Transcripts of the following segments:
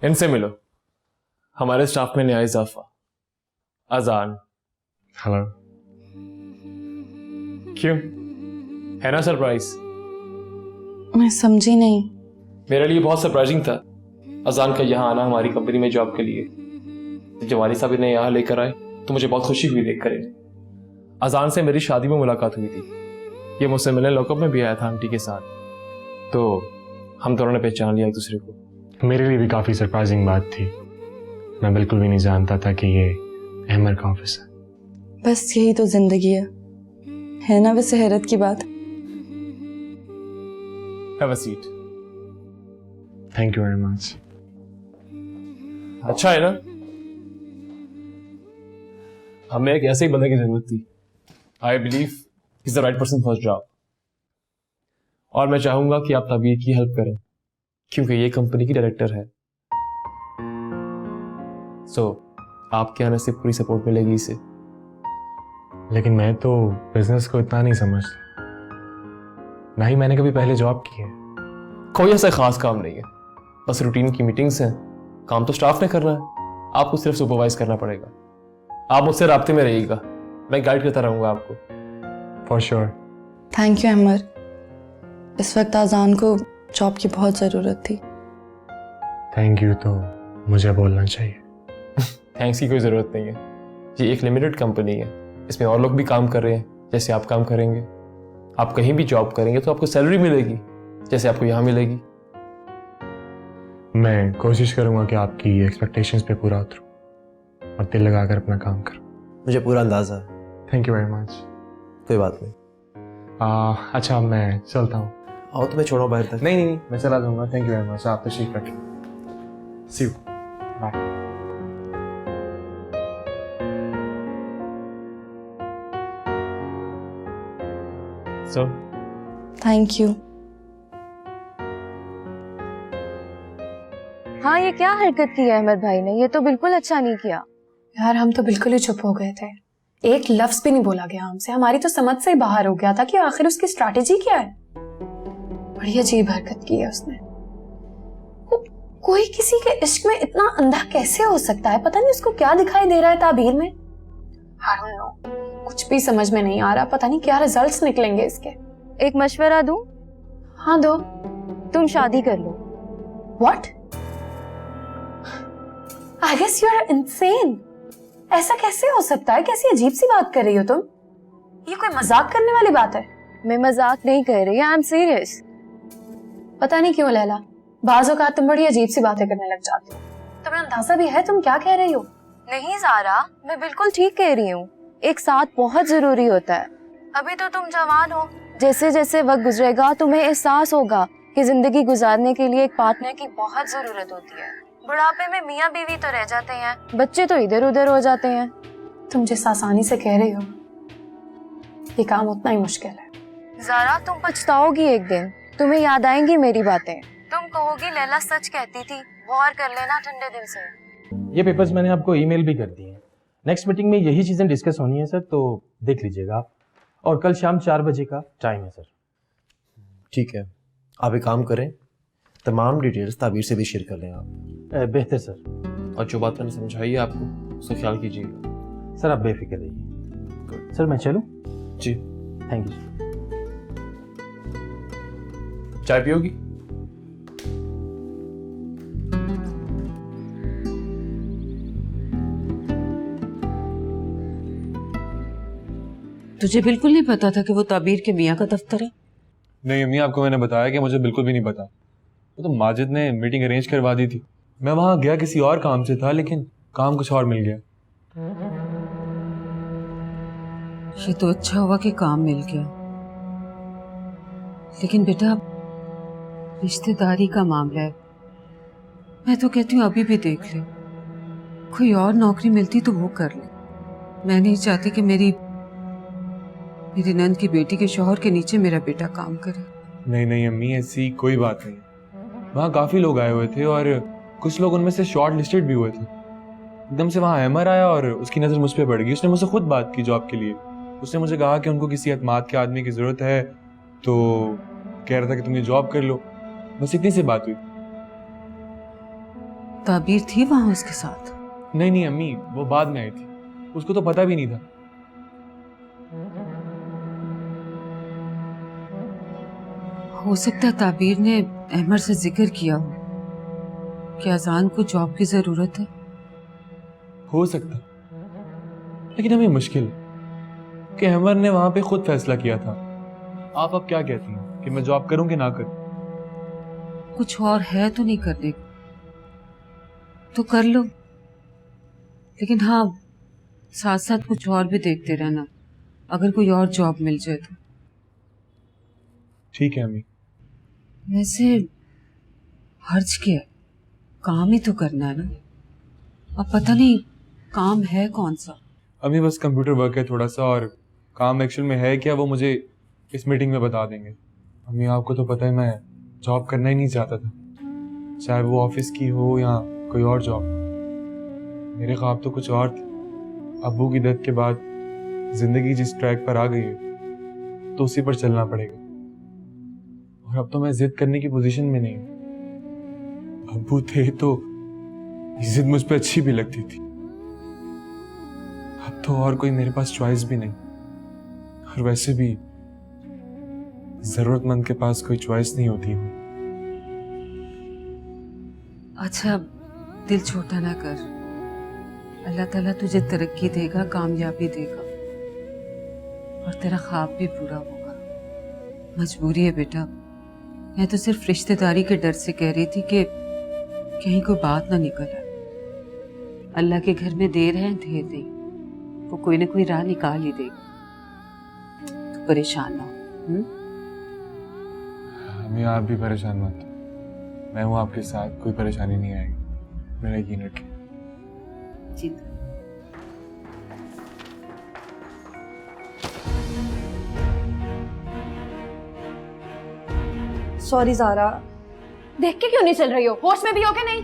इनसे मिलो, हमारे स्टाफ में नया इजाफा, अजान। हेलो। क्यों, है ना सरप्राइज? मैं समझी नहीं। मेरे लिए बहुत सरप्राइजिंग था अजान का यहाँ आना हमारी कंपनी में जॉब के लिए। जब वाली साहब इन्हें यहाँ लेकर आए तो मुझे बहुत खुशी हुई देखकर इन्हें। अजान से मेरी शादी में मुलाकात हुई थी, ये मुझसे मिलने लॉकअप में भी आया था आंटी के साथ, तो हम दोनों ने पहचान लिया एक दूसरे को। मेरे लिए भी काफ़ी सरप्राइजिंग बात थी। मैं बिल्कुल भी नहीं जानता था कि ये अहमर का ऑफिस है। बस यही तो जिंदगी है ना वैसे हैरत की बात। Have a seat. Thank you very much. अच्छा है ना, हमें एक ऐसे ही बंदे की जरूरत थी। I believe is the right person for job. और मैं चाहूंगा कि आप तबीर की हेल्प करें क्योंकि ये कंपनी की डायरेक्टर है। सो आपके आने से पूरी सपोर्ट मिलेगी इसे। लेकिन मैं तो बिजनेस को इतना नहीं समझता, ना ही मैंने कभी पहले जॉब की है। कोई ऐसा खास काम नहीं है, बस रूटीन की मीटिंग्स हैं। काम तो स्टाफ ने करना है, आपको सिर्फ सुपरवाइज करना पड़ेगा। आप मुझसे राब्ते में रहिएगा, मैं गाइड करता रहूंगा आपको। For sure. Thank you Ahmar, इस वक्त आजान को जॉब की बहुत ज़रूरत थी। थैंक यू तो मुझे बोलना चाहिए। थैंक्स की कोई ज़रूरत नहीं है, ये एक लिमिटेड कंपनी है, इसमें और लोग भी काम कर रहे हैं जैसे आप काम करेंगे। आप कहीं भी जॉब करेंगे तो आपको सैलरी मिलेगी जैसे आपको यहाँ मिलेगी। मैं कोशिश करूंगा कि आपकी एक्सपेक्टेशंस पे पूरा उतरूं और दिल लगाकर अपना काम करूं। मुझे पूरा अंदाजा है। Thank you very much. कोई बात नहीं। अच्छा मैं चलता हूँ। आओ तुम्हें छोड़ो बाहर तक। नहीं मैं चला जाऊंगा। Thank you very much. आप तशरीफ रखें। See you. Bye. So thank you. हाँ, ये क्या हरकत की है अहमद भाई ने? ये तो बिल्कुल अच्छा नहीं किया। यार हम तो बिल्कुल ही चुप हो गए थे, एक लफ्ज भी नहीं बोला गया हमसे। हमारी तो समझ से ही बाहर हो गया था कि आखिर उसकी स्ट्रैटेजी क्या है। बड़ी अजीब हरकत की है उसने। कोई किसी के इश्क में इतना अंधा कैसे हो सकता है? पता नहीं उसको क्या दिखाई दे रहा है ताबीर में। I don't know, कुछ भी समझ में नहीं आ रहा। पता नहीं क्या रिजल्ट्स निकलेंगे इसके। एक मशवरा दूं? हाँ दो। तुम शादी कर लो। What? I guess you're insane. ऐसा कैसे हो सकता है? कैसी अजीब सी बात कर रही हो तुम? ये कोई मजाक करने वाली बात है? मैं मजाक नहीं कर रही, आई एम सीरियस। पता नहीं क्यों लैला, बाज़ औक़ात तुम बड़ी अजीब सी बातें करने लग जाती हो। तुम्हें अंदाजा भी है तुम क्या कह रही हो? नहीं ज़ारा, मैं बिल्कुल ठीक कह रही हूँ। एक साथ बहुत जरूरी होता है। अभी तो तुम जवान हो, जैसे जैसे वक्त गुजरेगा तुम्हें एहसास होगा कि जिंदगी गुजारने के लिए एक पार्टनर की बहुत जरूरत होती है। बुढ़ापे में मियाँ बीवी तो रह जाते हैं, बच्चे तो इधर उधर हो जाते हैं। तुम जिस आसानी से कह रही हो, ये काम उतना ही मुश्किल है। ज़ारा, तुम पछताओगी एक दिन, तुम्हें याद आएंगी मेरी बातें। तुम कहोगी लैला सच कहती थी। गौर कर लेना ठंडे दिल से। ये पेपर्स मैंने आपको ईमेल भी कर दिए हैं। नेक्स्ट मीटिंग में यही चीज़ें डिस्कस होनी है सर, तो देख लीजिएगा आप। और कल शाम 4 बजे का टाइम है सर। ठीक है, आप एक काम करें, तमाम डिटेल्स ताबीर से भी शेयर कर लें आप। बेहतर सर। और जो बात मैंने समझाई है आपको उसका ख्याल कीजिएगा। सर आप बेफिक्र रहिए। सर मैं चलूँ? जी थैंक यू। चाय पियोगी? तुझे बिल्कुल नहीं पता था कि वो ताबीर के मियाँ का दफ्तर है? नहीं अम्मी, आपको मैंने बताया कि मुझे बिल्कुल भी नहीं पता। वो तो माजिद ने मीटिंग अरेंज करवा दी थी। मैं वहां गया किसी और काम से था, लेकिन काम कुछ और मिल गया। ये तो अच्छा हुआ कि काम मिल गया, लेकिन बेटा रिश्तेदारी का मामला है। मैं तो कहती हूँ अभी भी देख ले, कोई और नौकरी मिलती तो वो कर ले। मैं नहीं चाहती कि मेरी नंद की बेटी के शौहर के नीचे मेरा बेटा काम करे। नहीं अम्मी, ऐसी कोई बात नहीं। वहाँ काफी लोग आए हुए थे और कुछ लोग उनमें से शॉर्ट लिस्टेड भी हुए थे। एकदम से वहाँ अहमर आया और उसकी नज़र मुझ पर पड़ गई। उसने मुझसे खुद बात की जॉब के लिए। उसने मुझे कहा कि उनको किसी एतमाद के आदमी की ज़रूरत है, तो कह रहा था कि तुम ये जॉब कर लो। बस इतनी सी बात हुई। ताबीर थी वहां उसके साथ? नहीं नहीं अम्मी, वो बाद में आई थी, उसको तो पता भी नहीं था। हो सकता है ताबीर ने अहमर से जिक्र किया हो कि अजान को जॉब की जरूरत है। हो सकता, लेकिन हमें मुश्किल है कि अहमर ने वहां पे खुद फैसला किया था। आप अब क्या कहती हैं कि मैं जॉब करूं कि ना करूं? कुछ और है तो नहीं करने को, तो कर लो, लेकिन हाँ साथ साथ कुछ और भी देखते रहना, अगर कोई और जॉब मिल जाए तो। ठीक है अम्मी। वैसे हर्ज क्या है, काम ही तो करना है ना। अब पता नहीं काम है कौन सा। अम्मी बस कंप्यूटर वर्क है थोड़ा सा, और काम एक्चुअल में है क्या वो मुझे इस मीटिंग में बता देंगे। अम्मी आपको तो पता है मैं जॉब करना ही नहीं चाहता था, चाहे वो ऑफिस की हो या कोई और जॉब। मेरे ख्वाब तो कुछ और थे। अब्बू की डेथ के बाद जिंदगी जिस ट्रैक पर आ गई है तो उसी पर चलना पड़ेगा, और अब तो मैं जिद करने की पोजीशन में नहीं हूं। अब्बू थे तो जिद मुझ पे अच्छी भी लगती थी, अब तो और कोई मेरे पास चॉइस भी नहीं, और वैसे भी जरूरतमंद के पास कोई चॉइस नहीं होती। अच्छा दिल छोटा ना कर, अल्लाह ताला तुझे तरक्की देगा, कामयाबी देगा, और तेरा ख्वाब भी पूरा होगा। मजबूरी है बेटा, मैं तो सिर्फ रिश्तेदारी के डर से कह रही थी कि कहीं कोई बात ना निकल आए। अल्लाह के घर में देर है ढेर नहीं, वो कोई ना कोई राह निकाल ही देगा। तो परेशान ना हो। हमें आप भी परेशान मत हो, मैं हूं आपके साथ, कोई परेशानी नहीं आएगी, मेरा यकीन रखिए। जी सॉरी ज़ारा, देख के क्यों नहीं चल रही हो? होश में भी हो कि नहीं?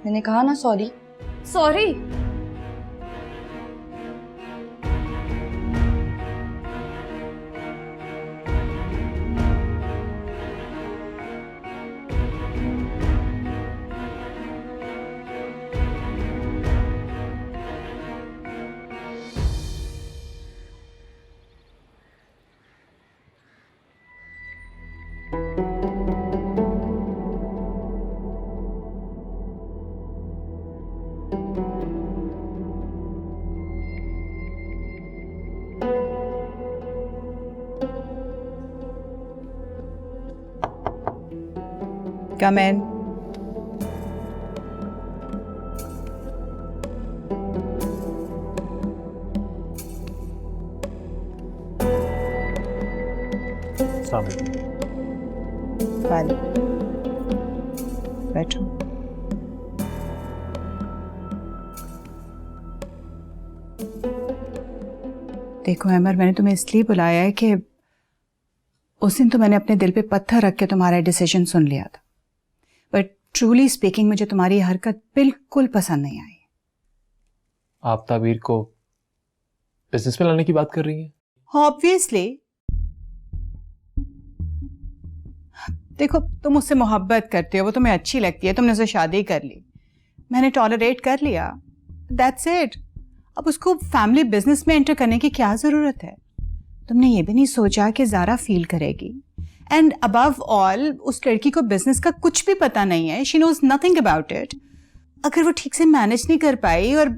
मैंने कहा ना सॉरी। सॉरी? Come in. बैठो। देखो अमर, मैंने तुम्हें इसलिए बुलाया है कि उस दिन तो मैंने अपने दिल पे पत्थर रख के तुम्हारा डिसीजन सुन लिया था, बट ट्रूली स्पीकिंग मुझे तुम्हारी हरकत बिल्कुल पसंद नहीं आई। आप ताबीर को बिजनेस में लाने की बात कर रही हैं? ऑब्वियसली। देखो तुम मुझसे मोहब्बत करते हो, वो तुम्हें अच्छी लगती है, तुमने उससे शादी कर ली, मैंने टॉलरेट कर लिया, दैट्स इट। अब उसको फैमिली बिजनेस में एंटर करने की क्या ज़रूरत है? तुमने ये भी नहीं सोचा कि ज़ारा फील करेगी, एंड अबव ऑल उस लड़की को बिजनेस का कुछ भी पता नहीं है, she knows nothing about it. अगर वो ठीक से मैनेज नहीं कर पाई और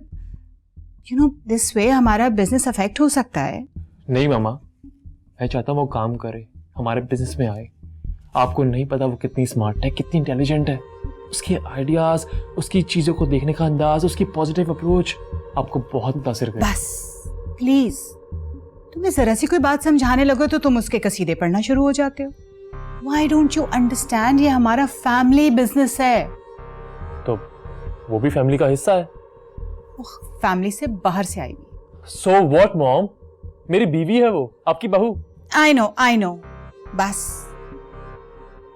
यू नो दिस वे हमारा बिजनेस अफेक्ट हो सकता है। नहीं मामा, मैं चाहता हूँ वो काम करे, हमारे बिजनेस में आए। आपको नहीं पता वो कितनी स्मार्ट है, कितनी इंटेलिजेंट है, उसके आइडियाज, उसकी चीजों को देखने का अंदाज, उसकी पॉजिटिव अप्रोच आपको बहुत मुतासिर करेगा। बस प्लीज, तुम्हें जरा सी कोई बात समझाने लगो तो तुम उसके कसीदे पढ़ना शुरू हो जाते हो। व्हाई डोंट यू अंडरस्टैंड, ये हमारा फैमिली बिजनेस है। तो वो भी फैमिली का हिस्सा है। फैमिली से बाहर से आई हुई। सो व्हाट मॉम, मेरी बीवी है वो, आपकी बहू। आई नो, बस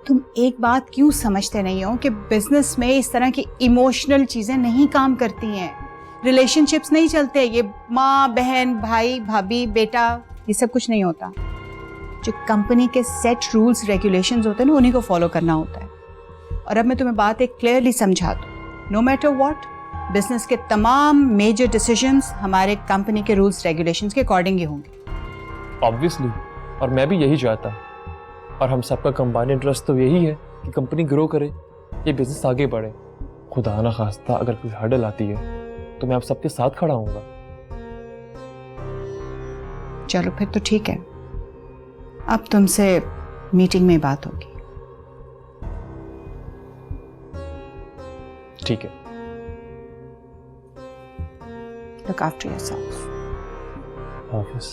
तुम एक बात क्यों समझते नहीं हो कि बिजनेस में इस तरह की इमोशनल चीजें नहीं काम करती हैं, रिलेशनशिप्स नहीं चलते। ये माँ बहन भाई भाभी बेटा ये सब कुछ नहीं होता। जो कंपनी के सेट रूल्स रेगुलेशंस होते हैं ना, उन्हीं को फॉलो करना होता है। और अब मैं तुम्हें बात एक क्लियरली समझा दूँ, नो मैटर व्हाट, बिजनेस के तमाम मेजर डिसीजंस हमारे कंपनी के रूल्स रेगुलेशंस के अकॉर्डिंग ही होंगे। ऑब्वियसली, और मैं भी यही चाहता हूँ, और हम सबका कंबाइंड इंटरेस्ट तो यही है कि कंपनी ग्रो करे, ये बिजनेस आगे बढ़े। खुदा ना खास्ता अगर कोई हर्डल आती है तो मैं आप सबके साथ खड़ा हूँगा। चलो फिर तो ठीक है, अब तुमसे मीटिंग में बात होगी। ठीक है। Look after yourself. ऑफिस।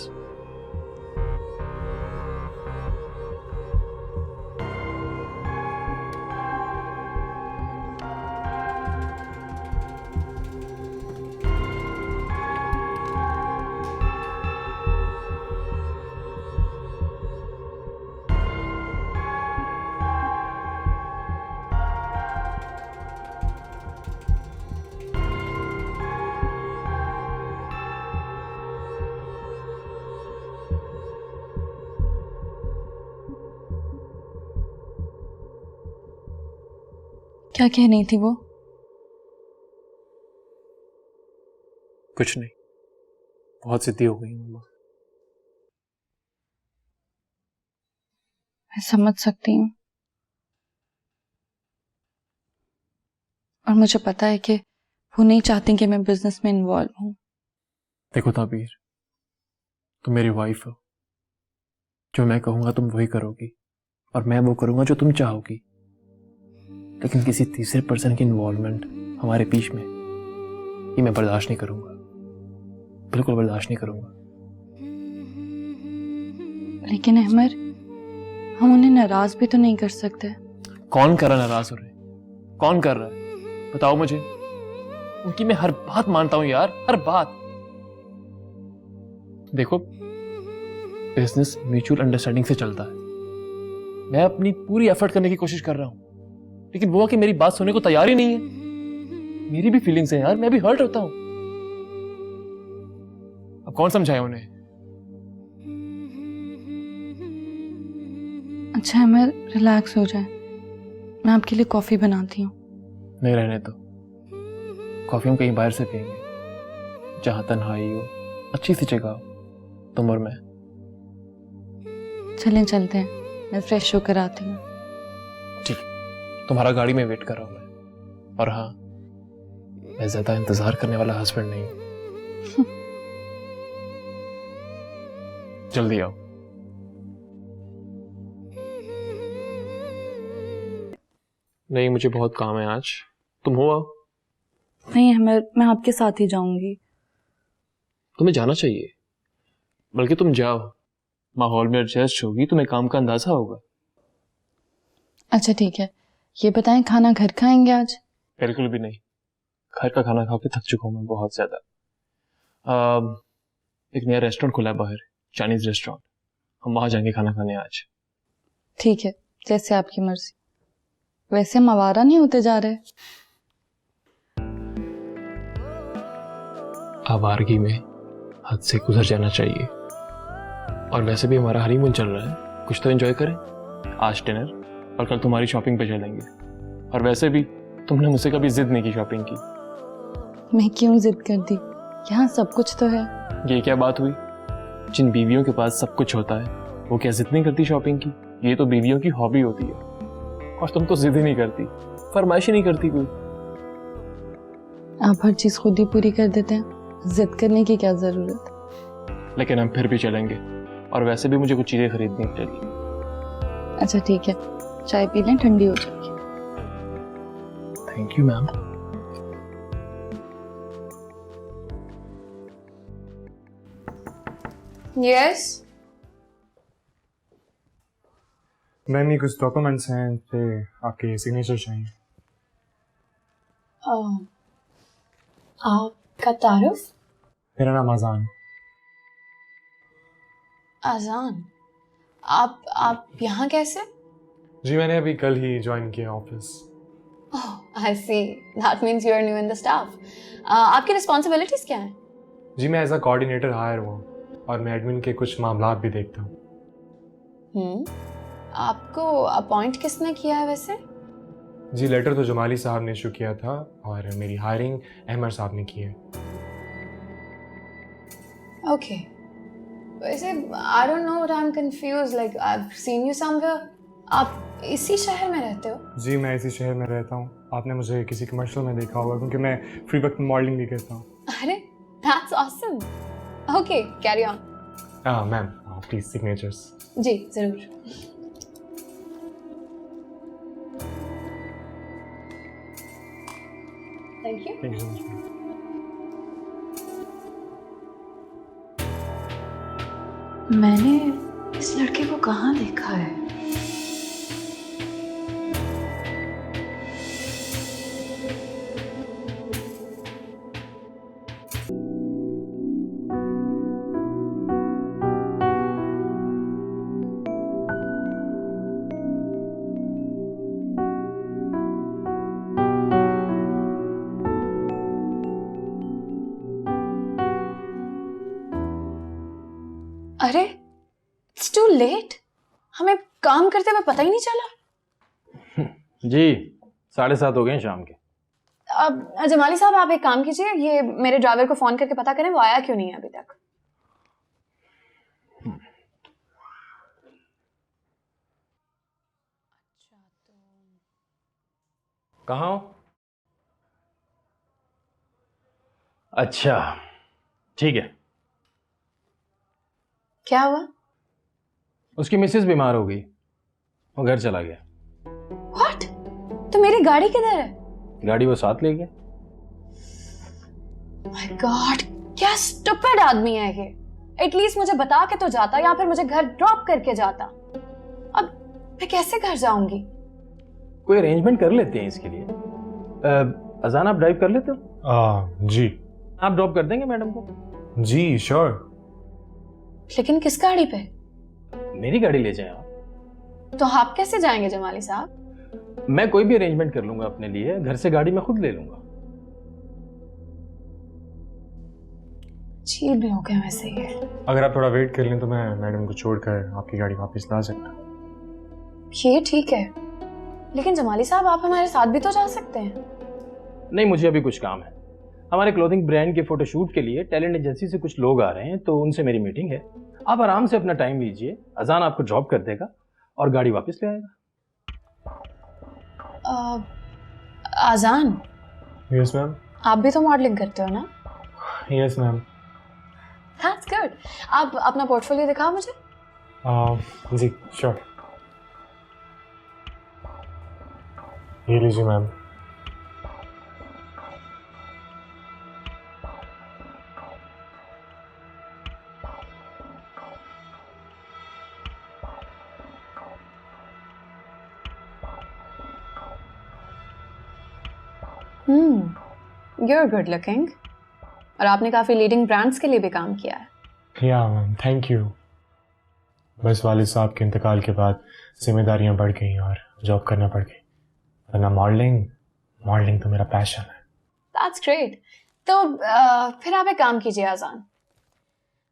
क्या कहनी थी वो? कुछ नहीं, बहुत जिद्दी हो गई मम्मा। मैं समझ सकती हूँ, और मुझे पता है कि वो नहीं चाहती कि मैं बिजनेस में इन्वॉल्व हूँ। देखो ताबीर, तुम मेरी वाइफ हो, जो मैं कहूँगा तुम वही करोगी, और मैं वो करूँगा जो तुम चाहोगी। लेकिन किसी तीसरे पर्सन की इन्वॉल्वमेंट हमारे बीच में, ये मैं बर्दाश्त नहीं करूँगा, बिल्कुल बर्दाश्त नहीं करूँगा। लेकिन अहमर, हम उन्हें नाराज भी तो नहीं कर सकते। कौन कर रहा नाराज हो रहे? कौन कर रहा है बताओ मुझे। उनकी मैं हर बात मानता हूं यार, हर बात। देखो, बिजनेस म्यूचुअल अंडरस्टैंडिंग से चलता है। मैं अपनी पूरी एफर्ट करने की कोशिश कर रहा हूं, लेकिन वो कि मेरी बात सुनने को तैयार ही नहीं है। मेरी भी फीलिंग्स हैं यार, मैं भी हर्ट होता हूं। अब कौन समझाए उन्हें? अच्छा अहमर, रिलैक्स हो जाए, मैं आपके लिए कॉफी बनाती हूँ। नहीं, रहने दो। कॉफी हम कहीं बाहर से पियेंगे, जहां तन्हाई हो, अच्छी सी जगह हो, तुम और मैं। चलें चलते हैं, मैं फ्रेश होकर आती हूँ। ठीक, तुम्हारा गाड़ी में वेट कर रहा हूं मैं। और हाँ, मैं ज्यादा इंतजार करने वाला हस्बैंड नहीं हूं। जल्दी आओ। नहीं, मुझे बहुत काम है आज, तुम हो आओ। नहीं अहमर, मैं आपके साथ ही जाऊंगी। तुम्हें जाना चाहिए, बल्कि तुम जाओ, माहौल में एडजस्ट होगी, तुम्हें काम का अंदाजा होगा। अच्छा ठीक है, ये बताएं खाना घर खाएंगे आज? बिल्कुल भी नहीं, घर का खाना खा के थक चुका हूं मैं बहुत ज्यादा। एक नया रेस्टोरेंट खुला है बाहर, चाइनीज रेस्टोरेंट, हम वहां जाएंगे खाना खाने आज। ठीक है, जैसे आपकी मर्जी। वैसे हम आवारा नहीं होते जा रहे। आवारगी में हद से गुजर जाना चाहिए। और वैसे भी हमारा हनीमून चल रहा है, कुछ तो एंजॉय करें। आज डिनर और कल तुम्हारी शॉपिंग पे चलेंगे। और वैसे भी तुमने मुझसे कभी जिद नहीं की शॉपिंग की। मैं क्यों जिद कर दी, यहाँ सब कुछ तो है। ये क्या बात हुई? जिन बीवियों के पास सब कुछ होता है वो क्या जिद नहीं करती शॉपिंग की? ये तो बीवियों की हॉबी होती है। और तुम तो जिद ही नहीं करती, फरमाइश ही नहीं करती कोई। आप हर चीज खुद ही पूरी कर देते हैं, जिद करने की क्या जरूरत। लेकिन हम फिर भी चलेंगे, और वैसे भी मुझे कुछ चीजें खरीदनी चाहिए। अच्छा ठीक है, चाय पी लें, ठंडी हो जाएगी। Thank you ma'am. Yes ma'am, ये कुछ डॉक्यूमेंट्स हैं पे आपके सिग्नेचर चाहिए। आपका तारुफ? मेरा नाम आजान। आजान, आप यहाँ कैसे? जी, मैंने अभी कल ही ज्वाइन किया office. Oh I see, that means you are new in the staff. आपकी रिस्पॉन्सिबिलिटीज क्या हैं? जी, मैं एज अ कोऑर्डिनेटर हायर हुआ हूँ और मैं एडमिन के कुछ मामलात भी देखता हूँ। आपको अपॉइंट किसने किया है वैसे? जी लेटर तो जमाली साहब ने इशू किया था और मेरी हायरिंग अहमर साहब ने की है। ओके, वैसे I don't know, I am confuse, like I have seen you somewhere. आप इसी शहर में रहते हो? जी मैं इसी शहर में रहता हूँ। आपने मुझे किसी कमर्शियल में देखा होगा क्योंकि मैं फ्री वक्त में मॉडलिंग भी करता हूँ। अरे that's awesome. Okay, carry on. Ma'am please signatures. जी जरूर। Thank you. Thank you so much. मैंने इस लड़के को कहाँ देखा है? अरे इट्स टू लेट, हमें काम करते हुए पता ही नहीं चला। जी 7:30 हो गए हैं शाम के। अब जमाली साहब आप एक काम कीजिए, ये मेरे ड्राइवर को फोन करके पता करें वो आया क्यों नहीं है अभी तक। कहाँ हो? अच्छा ठीक है। क्या हुआ? उसकी मिसेज बीमार हो गई, वो घर चला गया। व्हाट? तो मेरी गाड़ी किधर है? गाड़ी वो साथ ले गया। माय गॉड, क्या स्टूपिड आदमी है ये। एटलीस्ट मुझे बता के तो जाता या फिर मुझे घर ड्रॉप करके जाता। अब मैं कैसे घर जाऊंगी? कोई अरेंजमेंट कर लेते हैं इसके लिए। अजान आप ड्राइव कर लेते हो? जी। आप ड्रॉप कर देंगे मैडम को? जी श्योर। लेकिन किस गाड़ी पे? मेरी गाड़ी ले जाए आप। तो आप कैसे जाएंगे जमाली साहब? मैं कोई भी अरेंजमेंट कर लूंगा अपने लिए, घर से गाड़ी मैं खुद ले लूंगा। अजीब लोग हैं वैसे ये। अगर आप थोड़ा वेट कर लें तो मैं मैडम को छोड़कर आपकी गाड़ी वापस ला सकता। ये ठीक है, लेकिन जमाली साहब आप हमारे साथ भी तो जा सकते हैं। नहीं, मुझे अभी कुछ काम है। हमारे क्लोथिंग ब्रांड के फोटोशूट के लिए टैलेंट एजेंसी से कुछ लोग आ रहे हैं, तो उनसे मेरी मीटिंग है। आप आराम से अपना टाइम लीजिए, अजान आपको ड्रॉप कर देगा और गाड़ी वापस ले आएगा। आजान, यस मैम। आप भी तो मॉडलिंग करते हो ना? Yes ma'am. That's good. आप अपना पोर्टफोलियो दिखाओ मुझे। जी श्योर। ये लीजिए मैम। You're good looking। और आपने काफी लीडिंग ब्रांड्स के लिए भी काम किया है। या मैम थैंक यू। बस वालिद साहब के इंतकाल के बाद जिम्मेदारियां बढ़ गई और जॉब करना पड़ गई, वरना मॉडलिंग तो मेरा पैशन है। That's great। तो फिर आप एक काम कीजिए आजान,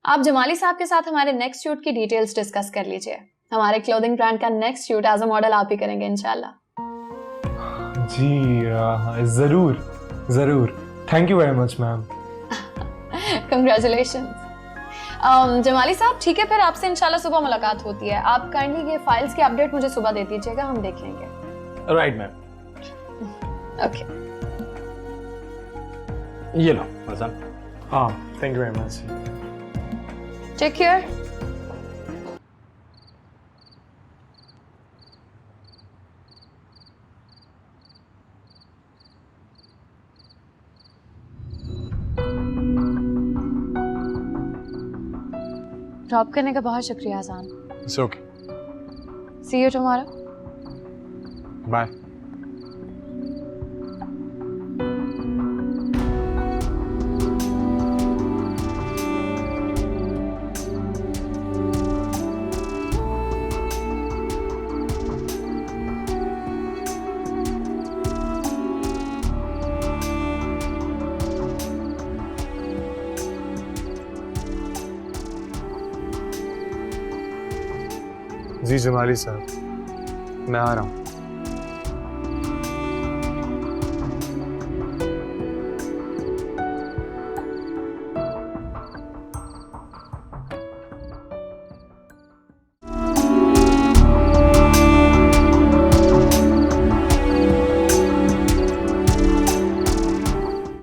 आप जमाली साहब के साथ हमारे नेक्स्ट शूट की डिटेल्स डिस्कस कर लीजिए। हमारे क्लोथिंग ब्रांड का next shoot as a model आप ही करेंगे इंशाल्लाह। जी ज़रूर। Thank you very much ma'am. Congratulations. Jamali साहब ठीक है, फिर आपसे इंशाल्लाह सुबह मुलाकात होती है। आप काइंडली ये फाइल्स की अपडेट मुझे सुबह दे दीजिएगा, हम देख लेंगे। Right ma'am. ओके, ये लो Ajaan. Thank you very much. Take care. Drop करने का बहुत शुक्रिया Ajaan. It's okay. See you tomorrow. Bye. जी जमाली साहब, मैं आ रहा हूँ।